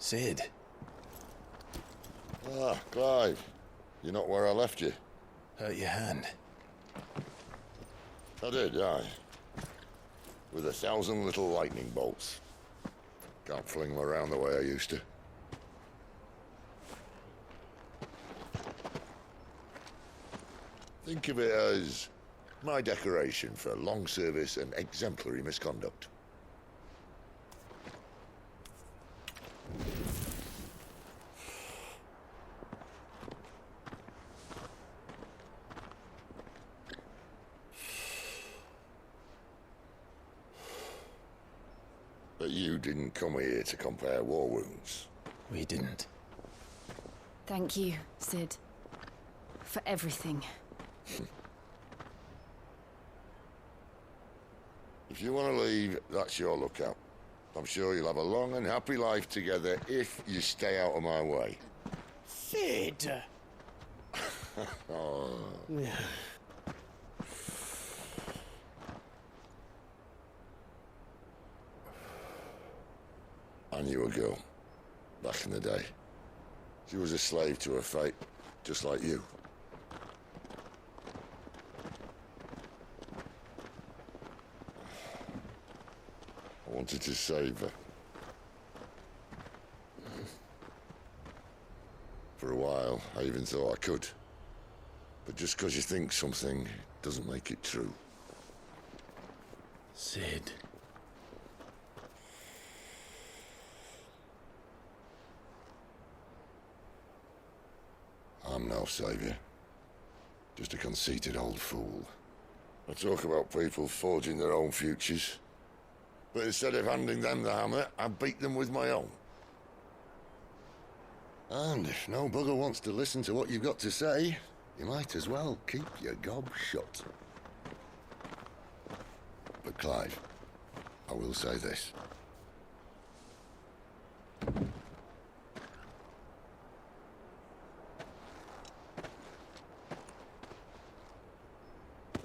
Sid. Ah, Clive. You're not where I left you. Hurt your hand. I did, aye. With 1,000 little lightning bolts. Can't fling them around the way I used to. Think of it as my decoration for long service and exemplary misconduct. But you didn't come here to compare war wounds. We didn't. Thank you, Sid. For everything. If you want to leave, that's your lookout. I'm sure you'll have a long and happy life together if you stay out of my way. Sid! Oh. I knew a girl back in the day. She was a slave to her fate, just like you. I wanted to save her. For a while, I even thought I could. But just because you think something doesn't make it true. Sid. I'm no savior. Just a conceited old fool. I talk about people forging their own futures. But instead of handing them the hammer, I beat them with my own. And if no bugger wants to listen to what you've got to say, you might as well keep your gob shut. But Clive, I will say this.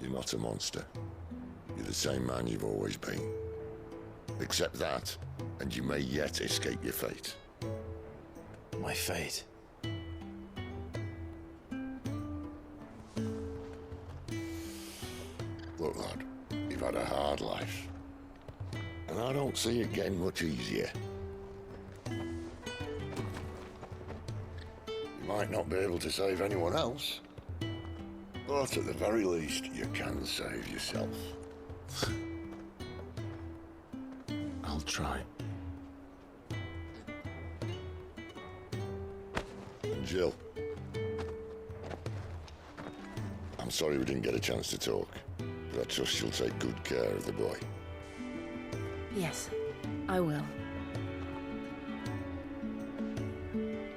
You're not a monster. You're the same man you've always been. Accept that, and you may yet escape your fate. My fate. Look, lad, you've had a hard life. And I don't see it getting much easier. You might not be able to save anyone else, but at the very least, you can save yourself. I'll try. And Jill, I'm sorry we didn't get a chance to talk, but I trust you'll take good care of the boy. Yes, I will.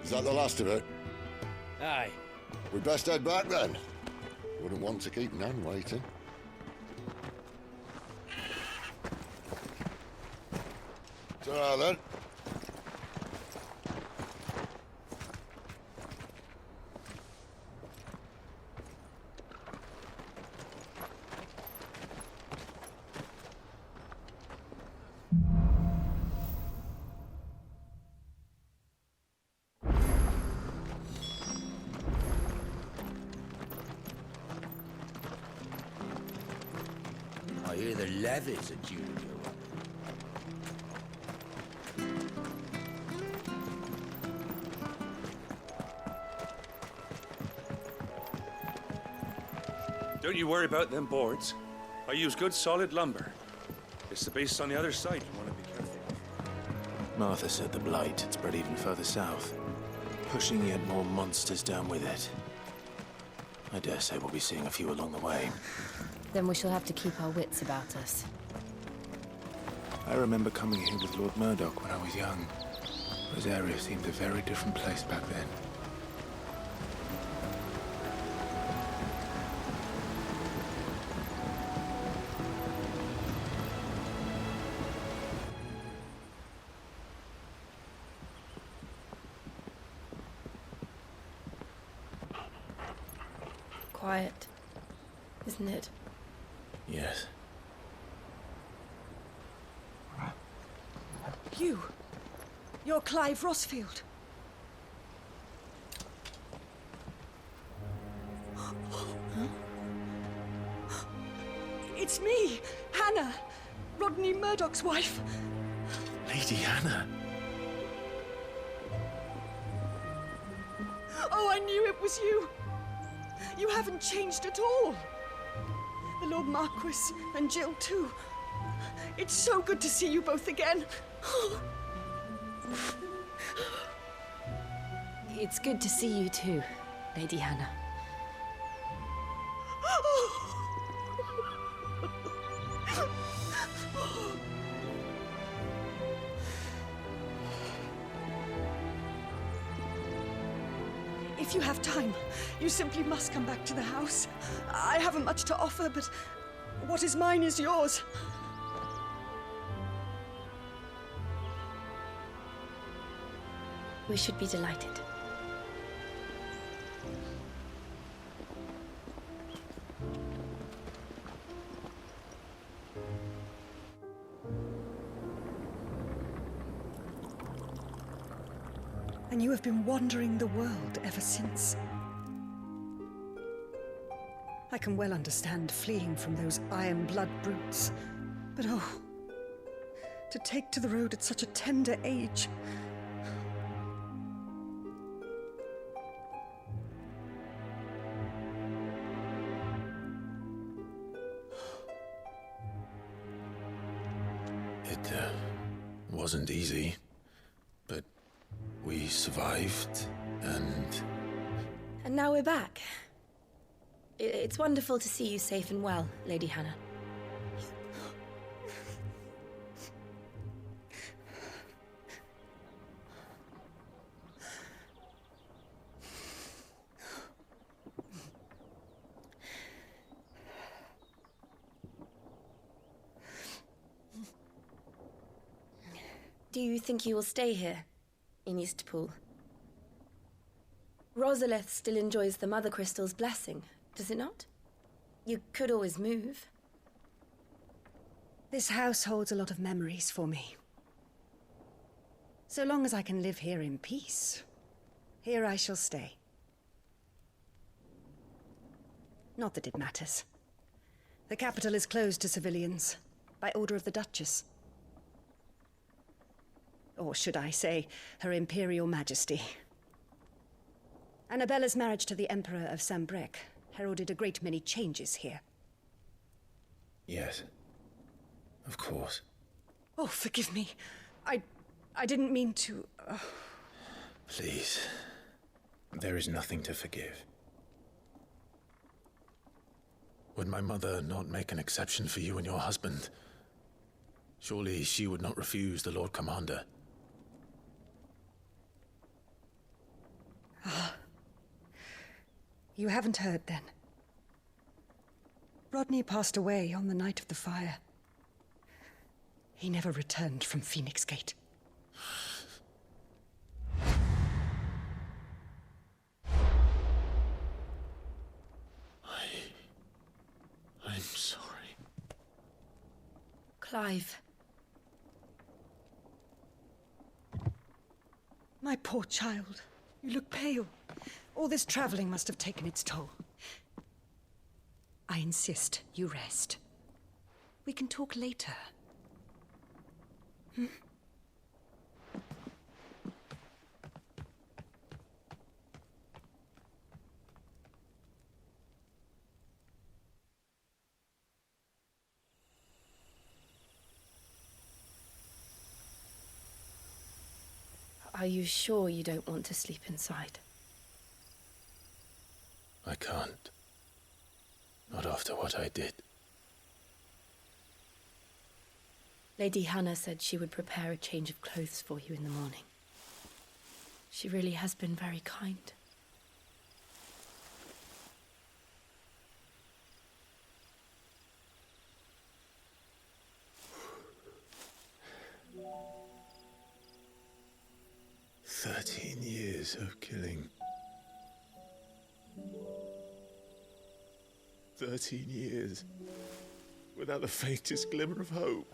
Is that the last of it? Aye. We'd best head back then. Wouldn't want to keep Nan waiting. Ta-ra then. I hear the levies are due to go up. Don't you worry about them boards. I use good solid lumber. It's the base on the other side you want to be careful of. Martha said the blight had spread even further south, pushing yet more monsters down with it. I dare say we'll be seeing a few along the way. Then we shall have to keep our wits about us. I remember coming here with Lord Murdoch when I was young. This area seemed a very different place back then. Quiet, isn't it? Yes. You! You're Clive Rossfield. It's me, Hannah, Rodney Murdoch's wife. Lady Hannah. Oh, I knew it was you. You haven't changed at all. The Lord Marquis and Jill too. It's so good to see you both again. It's good to see you too, Lady Hannah. If you have time, you simply must come back to the house. I haven't much to offer, but what is mine is yours. We should be delighted. And you have been wandering the world ever since. I can well understand fleeing from those iron blood brutes, but oh, to take to the road at such a tender age. It wasn't easy, but we survived, and now we're back. It's wonderful to see you safe and well, Lady Hannah. Do you think you will stay here, in Eastpool? Rosalith still enjoys the Mother Crystal's blessing, does it not? You could always move. This house holds a lot of memories for me. So long as I can live here in peace, here I shall stay. Not that it matters. The capital is closed to civilians, by order of the Duchess. Or should I say, Her Imperial Majesty. Annabella's marriage to the Emperor of Sambrec heralded a great many changes here. yes, of course. Oh, forgive me. I didn't mean to... Please, there is nothing to forgive. Would my mother not make an exception for you and your husband? Surely she would not refuse the Lord Commander. You haven't heard, then. Rodney passed away on the night of the fire. He never returned from Phoenix Gate. I'm sorry. Clive. My poor child. You look pale. All this traveling must have taken its toll. I insist you rest. We can talk later. Are you sure you don't want to sleep inside? I can't. Not after what I did. Lady Hannah said she would prepare a change of clothes for you in the morning. She really has been very kind. Years of killing. 13 years without the faintest glimmer of hope.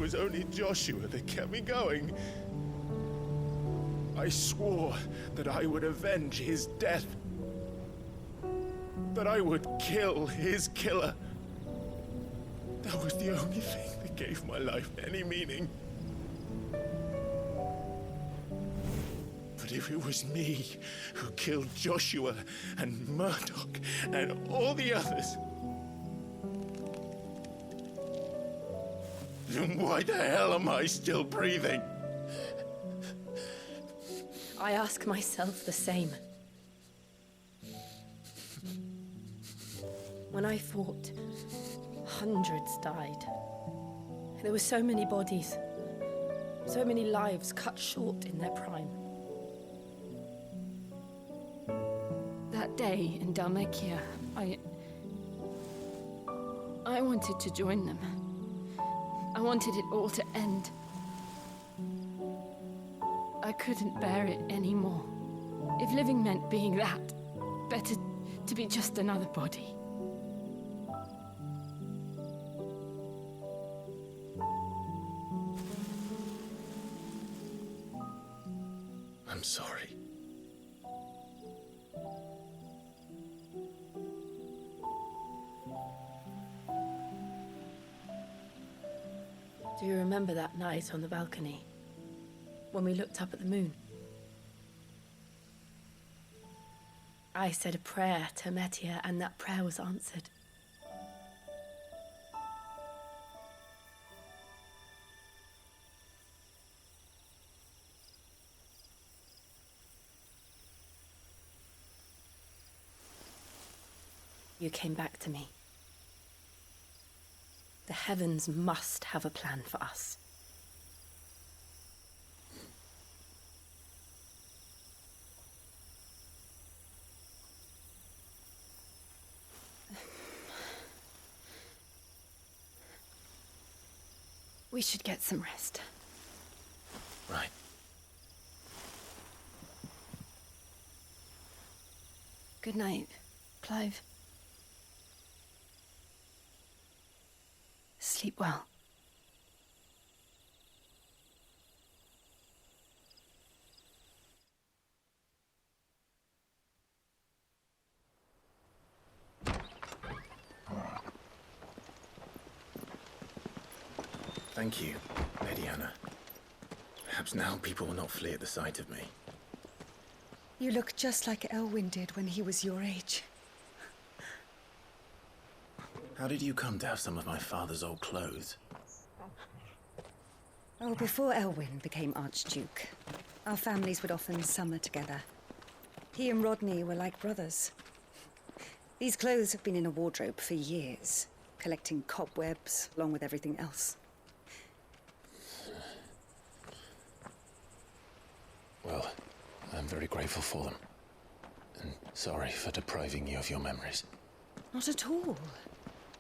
was only Joshua that kept me going. I swore that I would avenge his death. That I would kill his killer. That was the only thing that gave my life any meaning. But if it was me who killed Joshua and Murdoch and all the others, then why the hell am I still breathing? I ask myself the same. When I fought, hundreds died. There were so many bodies, so many lives cut short in their prime. That day in Dalmatia, I wanted to join them. I wanted it all to end. I couldn't bear it anymore. If living meant being that, better to be just another body. I'm sorry. Do you remember that night on the balcony, when we looked up at the moon? I said a prayer to Metia, and that prayer was answered. You came back to me. The heavens must have a plan for us. We should get some rest. Right. Good night, Clive. Sleep well. Thank you, Lady Hannah. Perhaps now people will not flee at the sight of me. You look just like Elwyn did when he was your age. How did you come to have some of my father's old clothes? Oh, before Elwyn became Archduke, our families would often summer together. He and Rodney were like brothers. These clothes have been in a wardrobe for years, collecting cobwebs along with everything else. Well, I'm very grateful for them. And sorry for depriving you of your memories. Not at all.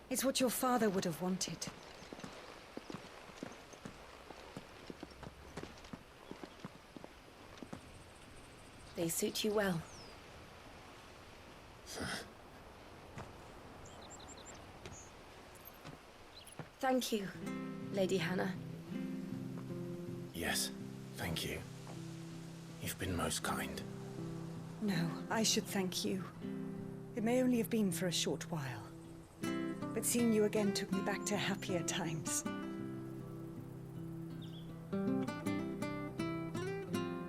It's what your father would have wanted. They suit you well. Thank you, Lady Hannah. Yes, thank you. You've been most kind. No, I should thank you. It may only have been for a short while, but seeing you again took me back to happier times.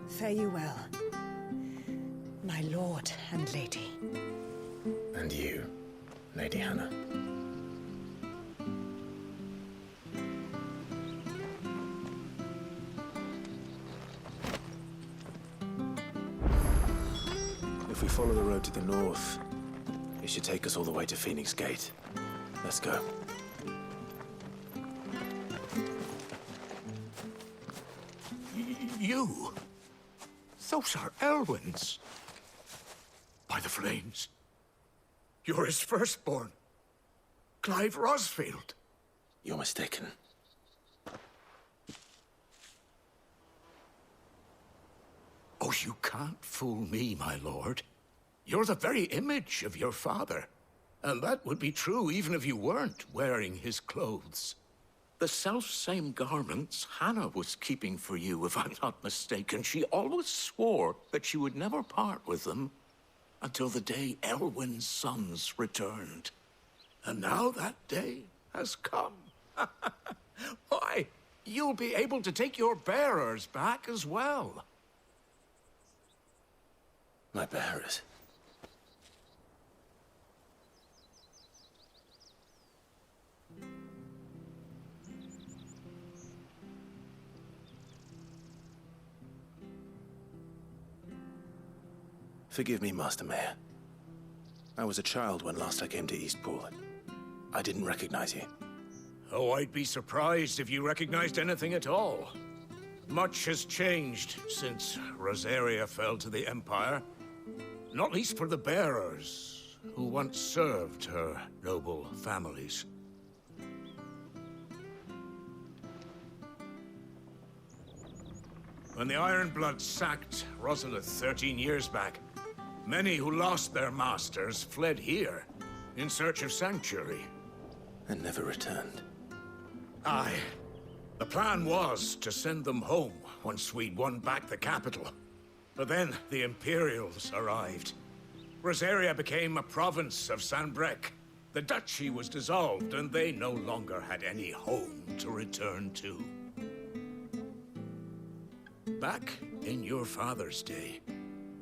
Fare you well, my lord and lady. And you, Lady Hannah. If we follow the road to the north, it should take us all the way to Phoenix Gate. Let's go. You? Those are Elwyn's. By the flames. You're his firstborn. Clive Rosfield. You're mistaken. Oh, you can't fool me, my lord. You're the very image of your father. And that would be true even if you weren't wearing his clothes. The self-same garments Hannah was keeping for you, if I'm not mistaken. She always swore that she would never part with them until the day Elwyn's sons returned. And now that day has come. Why, you'll be able to take your bearers back as well. My bearers? Forgive me, Master Mayor. I was a child when last I came to Eastpool. I didn't recognize you. Oh, I'd be surprised if you recognized anything at all. Much has changed since Rosaria fell to the Empire. Not least for the bearers, who once served her noble families. When the Ironbloods sacked Rosalith 13 years back, many who lost their masters fled here in search of sanctuary. And never returned. Aye. The plan was to send them home once we'd won back the capital. But then the Imperials arrived. Rosaria became a province of Sanbreque. The duchy was dissolved, and they no longer had any home to return to. Back in your father's day,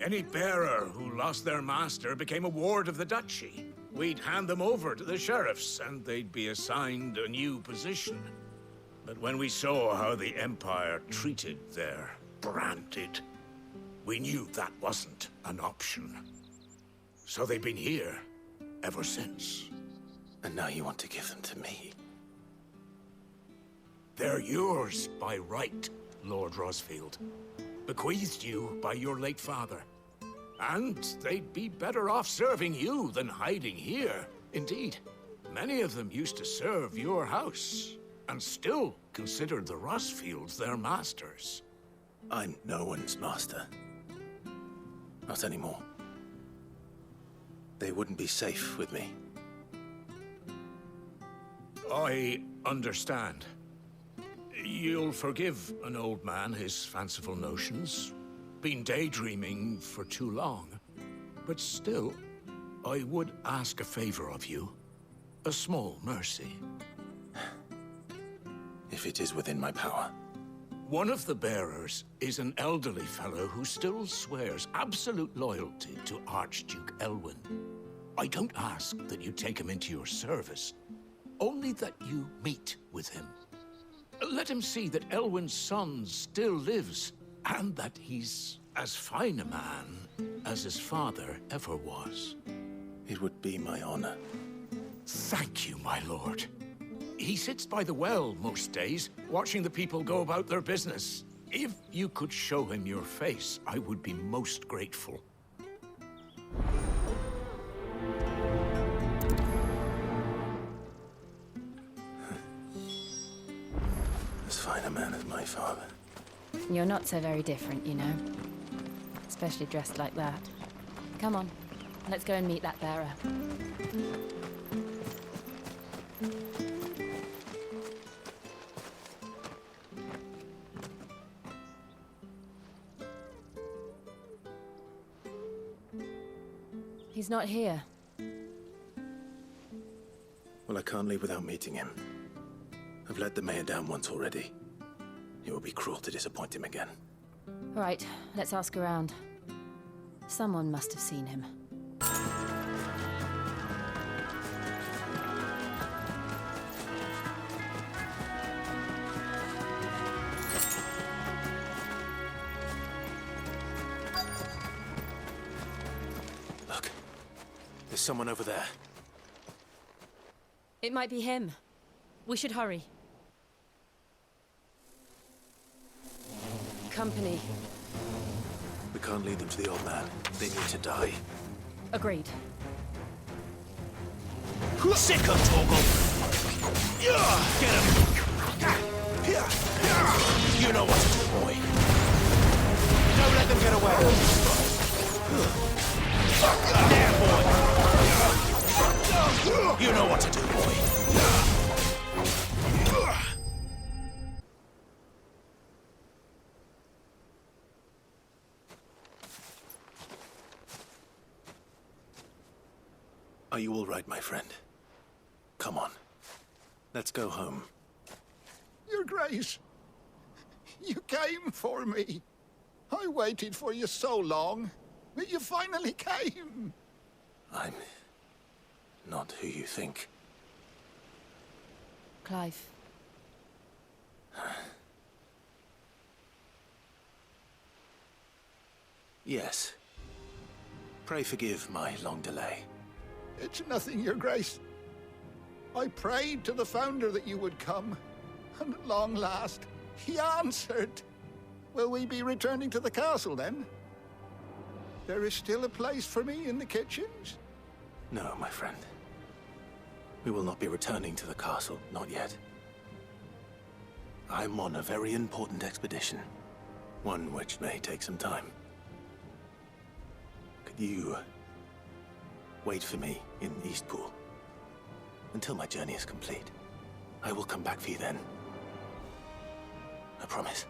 any bearer who lost their master became a ward of the duchy. We'd hand them over to the sheriffs, and they'd be assigned a new position. But when we saw how the Empire treated their branded, we knew that wasn't an option. So they've been here ever since. And now you want to give them to me? They're yours by right, Lord Rosfield. Bequeathed you by your late father. And they'd be better off serving you than hiding here. Indeed, many of them used to serve your house, and still considered the Rosfields their masters. I'm no one's master. Not anymore. They wouldn't be safe with me. I understand. You'll forgive an old man his fanciful notions. Been daydreaming for too long. But still, I would ask a favor of you. A small mercy. If it is within my power. One of the bearers is an elderly fellow who still swears absolute loyalty to Archduke Elwyn. I don't ask that you take him into your service, only that you meet with him. Let him see that Elwyn's son still lives, and that he's as fine a man as his father ever was. It would be my honor. Thank you, my lord. He sits by the well most days, watching the people go about their business. If you could show him your face, I would be most grateful. As fine a man as my father. You're not so very different, you know. Especially dressed like that. Come on, let's go and meet that bearer. He's not here. Well, I can't leave without meeting him. I've let the mayor down once already. It would be cruel to disappoint him again. Right, let's ask around. Someone must have seen him. Look, there's someone over there. It might be him. We should hurry. Company. We can't lead them to the old man. They need to die. Agreed. Sick of Torgal! Get him! You know what to do, boy. Don't let them get away. There, boy. You know what to do, boy. Are you all right, my friend? Come on. Let's go home. Your Grace, you came for me. I waited for you so long, but you finally came. I'm not who you think. Clive. Yes. Pray forgive my long delay. It's nothing, Your Grace. I prayed to the Founder that you would come, and at long last, he answered. Will we be returning to the castle, then? There is still a place for me in the kitchens? No, my friend. We will not be returning to the castle, not yet. I'm on a very important expedition, one which may take some time. Could you wait for me in Eastpool until my journey is complete? I will come back for you then. I promise.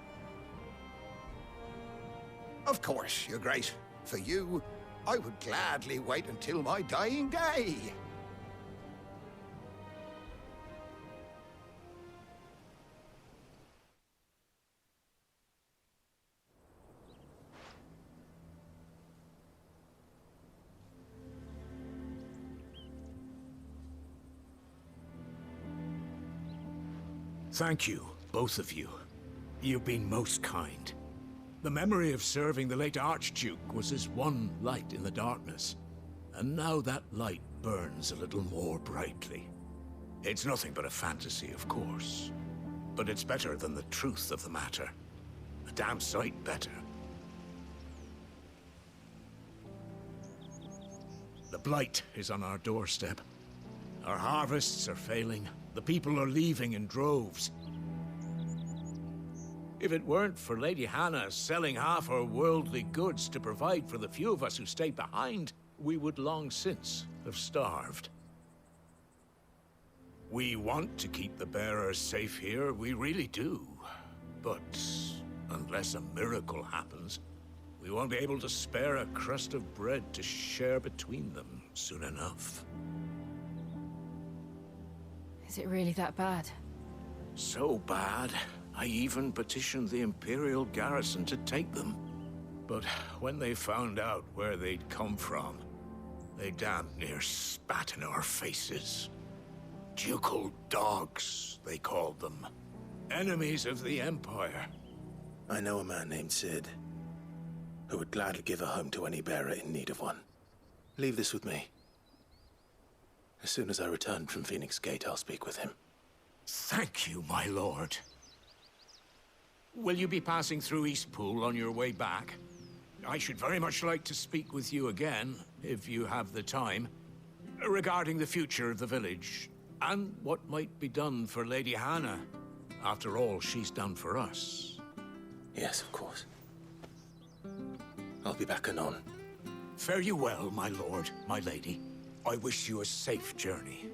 Of course, Your Grace. For you, I would gladly wait until my dying day. Thank you, both of you. You've been most kind. The memory of serving the late Archduke was as one light in the darkness, and now that light burns a little more brightly. It's nothing but a fantasy, of course, but it's better than the truth of the matter. A damn sight better. The blight is on our doorstep. Our harvests are failing. The people are leaving in droves. If it weren't for Lady Hannah selling half her worldly goods to provide for the few of us who stayed behind, we would long since have starved. We want to keep the bearers safe here, we really do. But unless a miracle happens, we won't be able to spare a crust of bread to share between them soon enough. Is it really that bad? So bad, I even petitioned the Imperial garrison to take them. But when they found out where they'd come from, they damn near spat in our faces. Ducal dogs, they called them. Enemies of the Empire. I know a man named Sid, who would gladly give a home to any bearer in need of one. Leave this with me. As soon as I return from Phoenix Gate, I'll speak with him. Thank you, my lord. Will you be passing through Eastpool on your way back? I should very much like to speak with you again, if you have the time, regarding the future of the village, and what might be done for Lady Hannah. After all she's done for us. Yes, of course. I'll be back anon. Fare you well, my lord, my lady. I wish you a safe journey.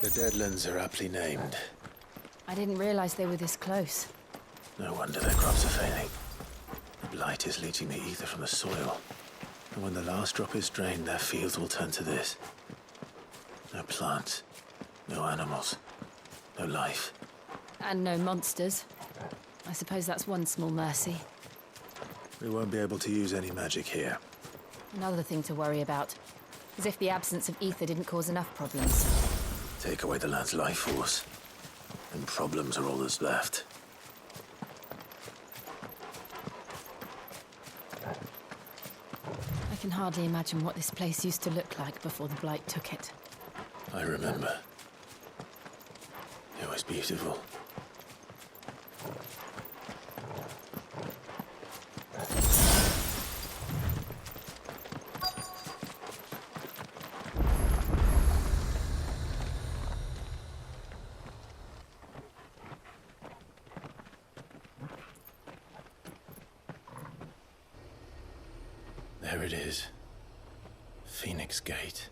The Deadlands are aptly named. I didn't realize they were this close. No wonder their crops are failing. The blight is leaching the ether from the soil. And when the last drop is drained, their fields will turn to this. No plants, no animals, no life. And no monsters. I suppose that's one small mercy. We won't be able to use any magic here. Another thing to worry about. As if the absence of ether didn't cause enough problems. Take away the lad's life force, and problems are all that's left. I can hardly imagine what this place used to look like before the blight took it. I remember. It was beautiful. There it is. Phoenix Gate.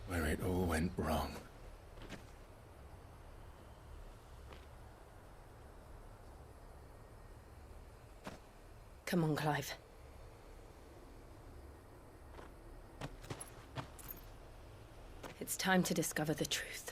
Where it all went wrong. Come on, Clive. It's time to discover the truth.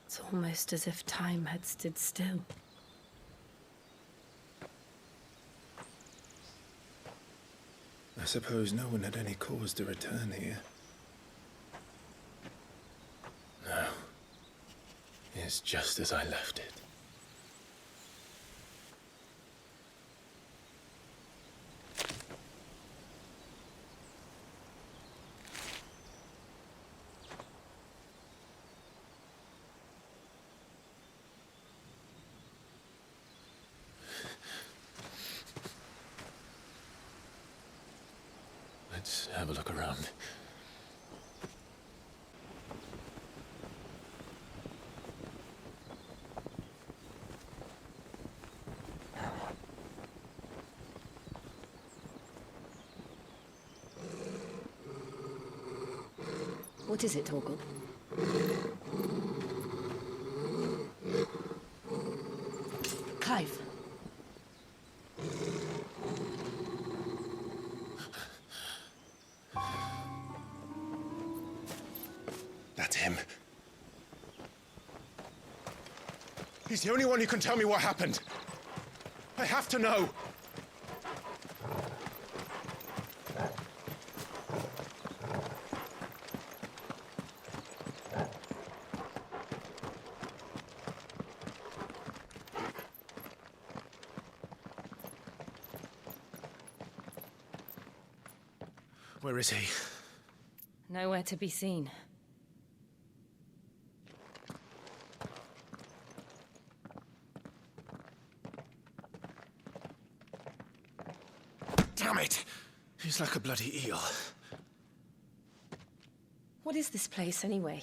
It's almost as if time had stood still. I suppose no one had any cause to return here. No. It's just as I left it. Let's have a look around. What is it, Torgal? Clive. That's him. He's the only one who can tell me what happened. I have to know. Where is he? Nowhere to be seen. Damn it! He's like a bloody eel. What is this place, anyway?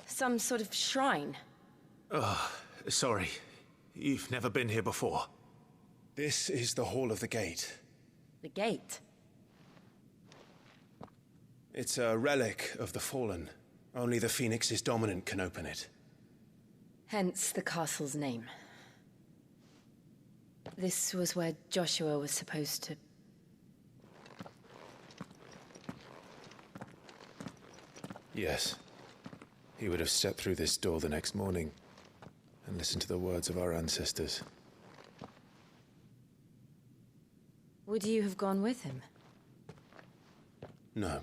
Some sort of shrine? Oh, sorry. You've never been here before. This is the Hall of the Gate. The gate? It's a relic of the Fallen. Only the Phoenix's dominant can open it. Hence the castle's name. This was where Joshua was supposed to... Yes. He would have stepped through this door the next morning and listened to the words of our ancestors. Would you have gone with him? No.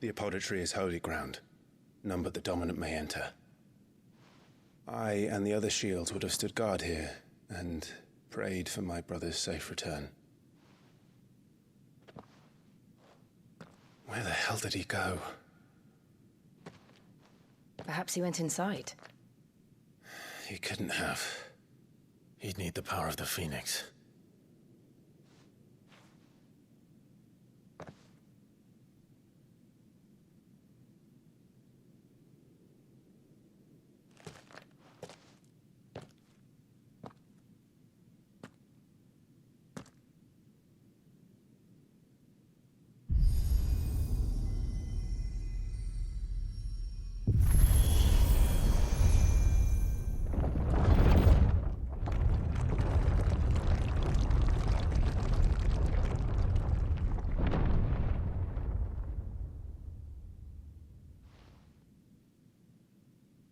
The apodatory is holy ground. None but the dominant may enter. I and the other shields would have stood guard here and prayed for my brother's safe return. Where the hell did he go? Perhaps he went inside. He couldn't have. He'd need the power of the Phoenix.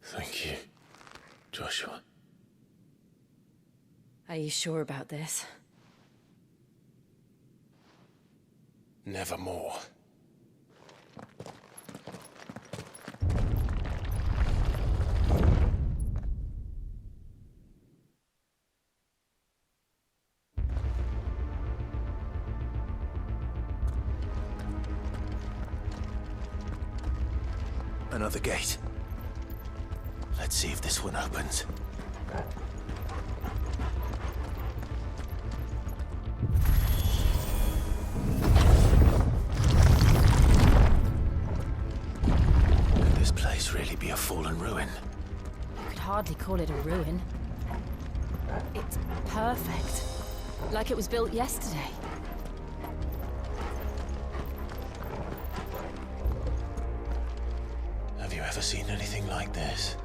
Thank you, Joshua. Are you sure about this? Nevermore. Another gate. Let's see if this one opens. Could this place really be a fallen ruin? You could hardly call it a ruin. It's perfect. Like it was built yesterday. Have you ever seen anything like this?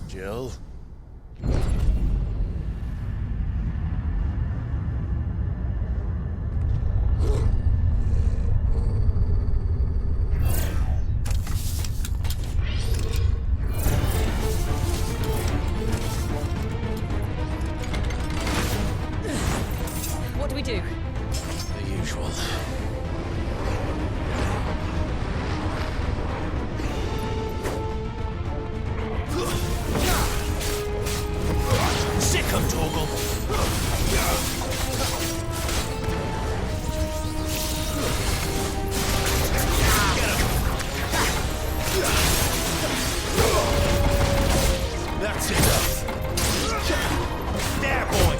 Jill? What do we do? The usual. Sick 'em, Torgal! That's enough! There, boy!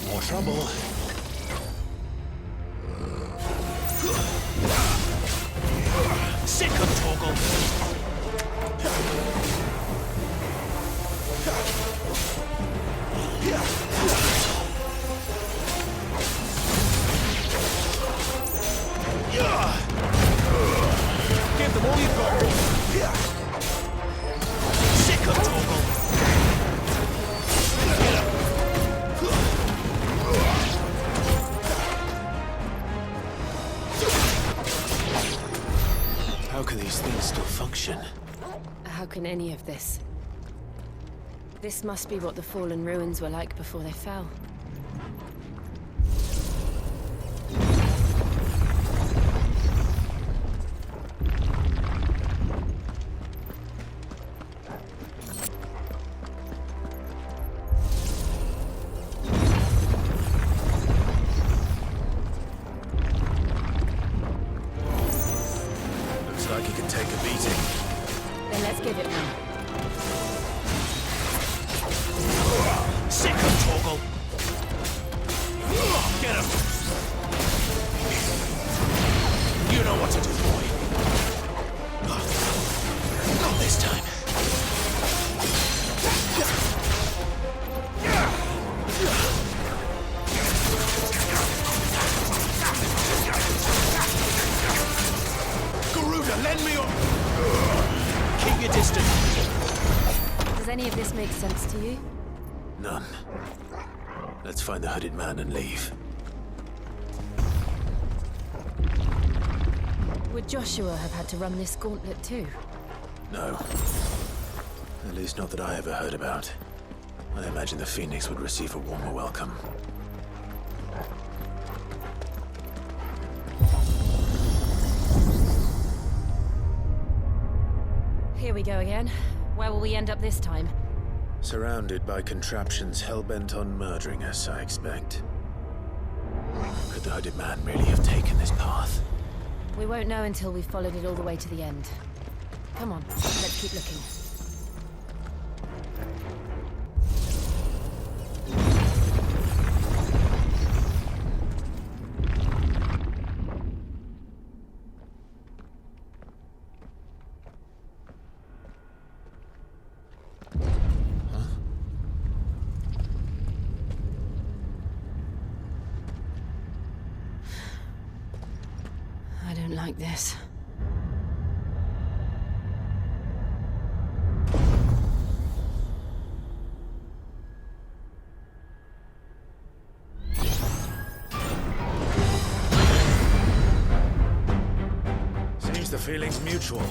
More trouble. Sick 'em, Torgal! Give them all you've got, boy! Sick 'em, Torgal! How can these things still function? How can any of this? This must be what the fallen ruins were like before they fell. Looks like he can take a beating. Then let's give it one. Sick 'em, Torgal! Get him! You know what to do, boy. Not this time. Garuda, lend me your... Keep your distance. Does any of this make sense to you? None. Let's find the hooded man and leave. Would Joshua have had to run this gauntlet too? No. At least not that I ever heard about. I imagine the Phoenix would receive a warmer welcome. Here we go again. Where will we end up this time? Surrounded by contraptions hell-bent on murdering us, I expect. Could the hooded man really have taken this path? We won't know until we've followed it all the way to the end. Come on, let's keep looking. don't like this. Seems the feeling's mutual.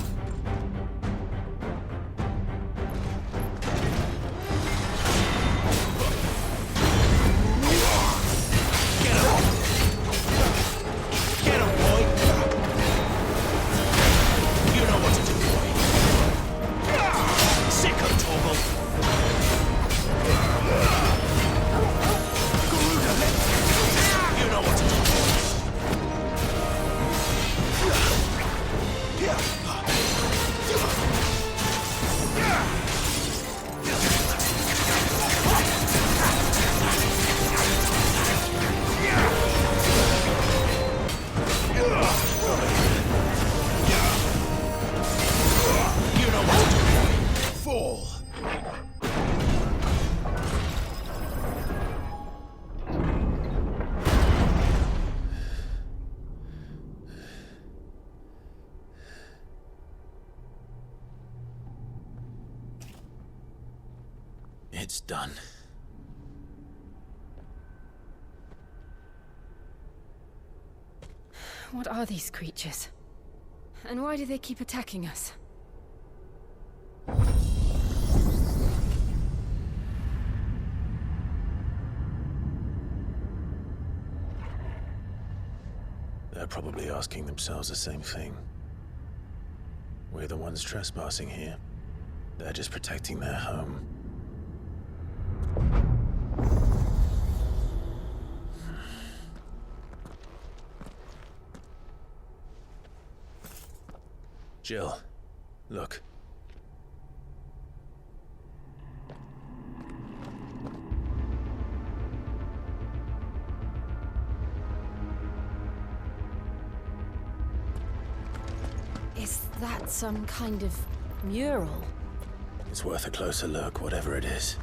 It's done. What are these creatures? And why do they keep attacking us? They're probably asking themselves the same thing. We're the ones trespassing here. They're just protecting their home. Jill, look. Is that some kind of mural? It's worth a closer look, whatever it is.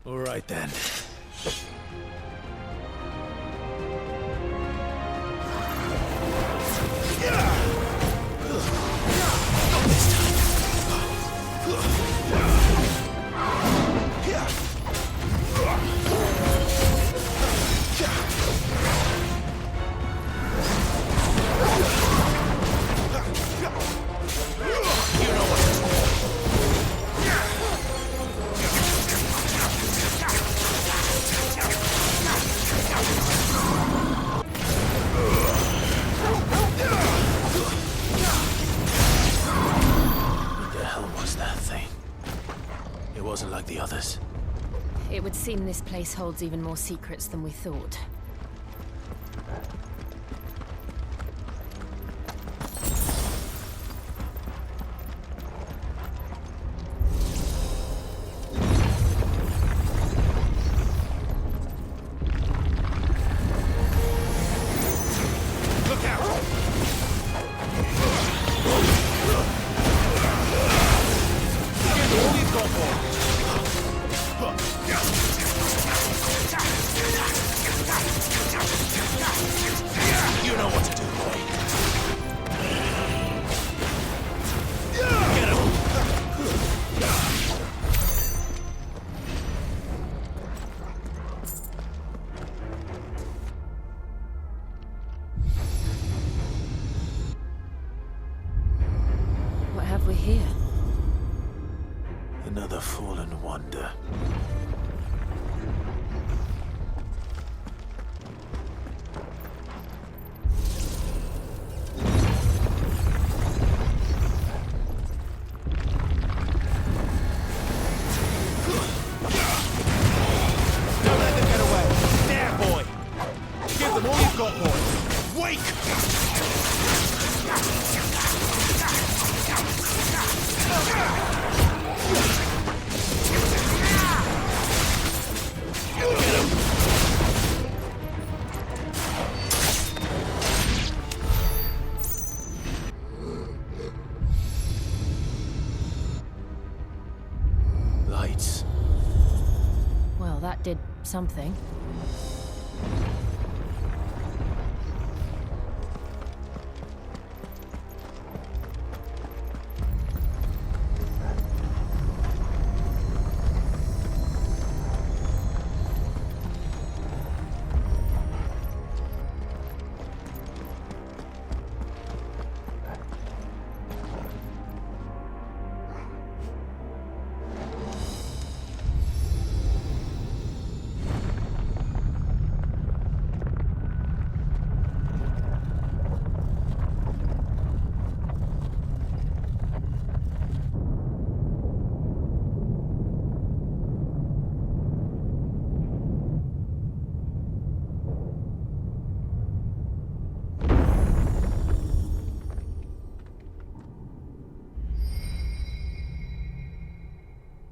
All right then. Wasn't like the others. It would seem this place holds even more secrets than we thought. Look out! got, boy? Wake! Lights. Well, that did something.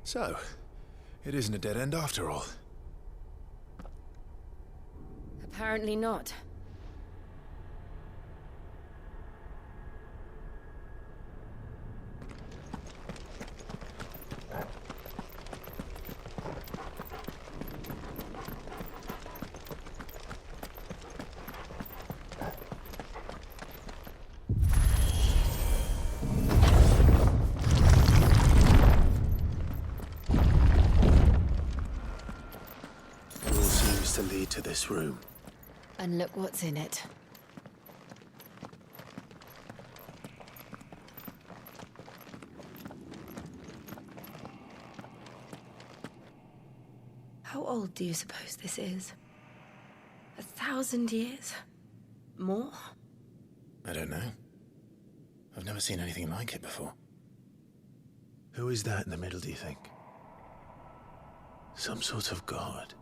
So, it isn't a dead end after all. Apparently not. To lead to this room. And look what's in it. How old do you suppose this is? 1,000 years? More? I don't know. I've never seen anything like it before. Who is that in the middle, do you think? Some sort of god.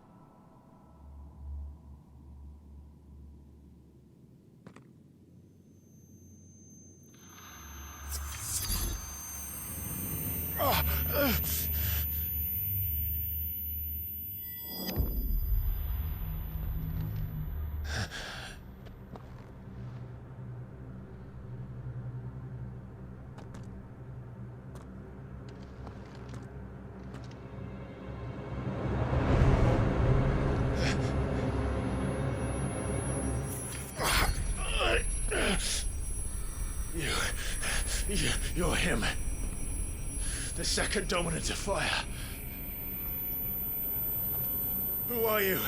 You're him. The second dominant of fire. Who are you?